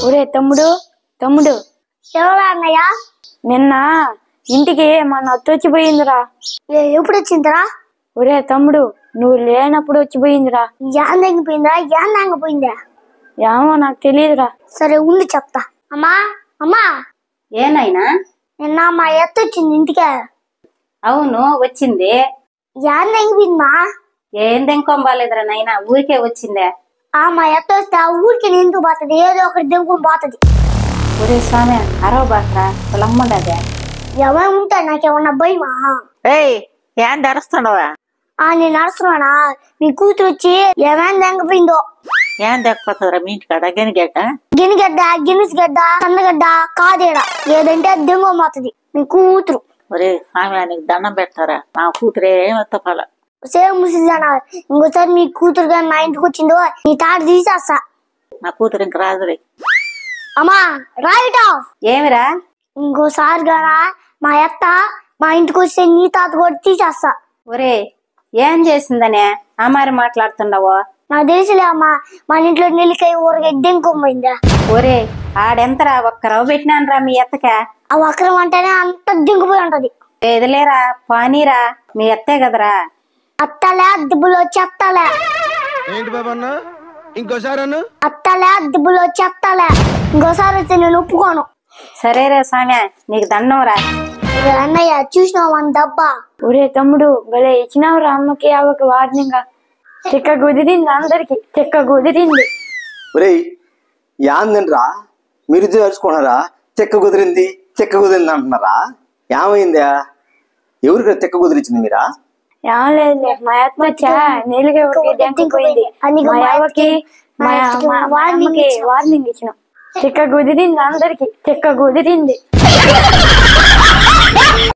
ఒరే తమ్ముడు తమ్ముడు ఎవరా అన్నయ్య? నిన్న ఇంటికి మన అత్త వచ్చిపోయిందిరా. ఎప్పుడు వచ్చిందిరా? ఒరే తమ్ముడు నువ్వు లేనప్పుడు వచ్చిపోయిందిరా. యాందంగిపోయిందా? యాందంగిపోయిందా? ఏమో నాకు తెలియదురా. సరే ఉండి చెప్తా. అమ్మా అమ్మా, ఏనాయినా? నిన్న మా ఎత్త వచ్చింది ఇంటికే. అవును వచ్చింది. యాందంగిపోయిందా? ఏం దెంకొంబాలేదురా నాయన, ఊరికే వచ్చిందే. మా ఎత్త వస్తే ఆ ఊరికి ఎందుకు పోతుంది? ఏదో ఒకటి దెంకొని పోతుంది. ఒరే స్వామి అరవ బాట్రా పొలమ్మండదే. ఎవరు ఉంటాడు? నాకేమన్నా భయమా? ఏం తెరుస్తున్నావా? నేను నడుస్తున్నానా? మీ కూతురు వచ్చి ఏమేం దెంగపోయిందో. ఏం దెక్కపోతుందిరా మీ ఇంటి కాడ? గెనిగడ్డ గిన్నెగడ్డ, గిన్నెగడ్డ, కందగడ్డ కాదేడా ఏదంటే అది దెంగపోతుంది మీ కూతురు. ఒరే స్వామి నీకు దండం పెడతారా? నా కూతురే ఏమత్తపాల. సేమ్ ముసలిదానా, ఇంకోసారి మీ కూతురు కానీ మా ఇంటికి వచ్చిందో నీ తాట తీసేస్తా. నా కూతురు ఇంక రాదురే. అమ్మా రైట్ ఆఫ్. ఏమిరా? ఇంకోసారి గానా మా అత్త మా ఇంటికి వస్తే నీ తాత కూడా తీసేస్తా. ఒరే ఏం చేసిందనే అమ్మారి మాట్లాడుతుండవో? నాకు తెలుసులే అమ్మా, మన ఇంట్లో నెల్లికాయ ఊరగా దెంకొపోయిందా. ఒరే ఆడెంతరా, ఒక్క రవ్వ పెట్టినానరా మీ ఎత్తక. ఆ వక్రం అంటేనే అంత దింగిపోయి ఉంటది. లేదులేరా పానీరా, మీ ఎత్తే కదరా. అత్తలే దిబ్బులో చెత్తలే. ఏంటి బాబన్నా ఇంకోసారి అన్న? అత్తలే దిబ్బులో చెత్తలే. ఇంకోసారి వస్తే నేను ఒప్పుకోను. సరేరే స్వామి నీకు దండం రా. అన్నయ్య చూసినావు మన దబ్బా? ఒరే తమ్ముడు భలే ఇచ్చినావురా అమ్మకి అవ్వకి వార్నింగ్. చెక్క కుదిరింది, అందరికి చెక్క కుదిరింది. ఒరే యాందనరా మీరు తెలుసుకున్నారా? చెక్క కుదిరింది చెక్క కుదిరింది అంటున్నారా? ఏమైందా? ఎవరికి చెక్క కుదిరించింది మీరా? ఏం లేదు, మా అత్త వచ్చా నీళ్ళకి దెంకపోయింది. మా అవ్వకి వార్నింగ్ ఇచ్చిన. చెక్క కుదిరింది, అందరికి చెక్క కుదిరింది.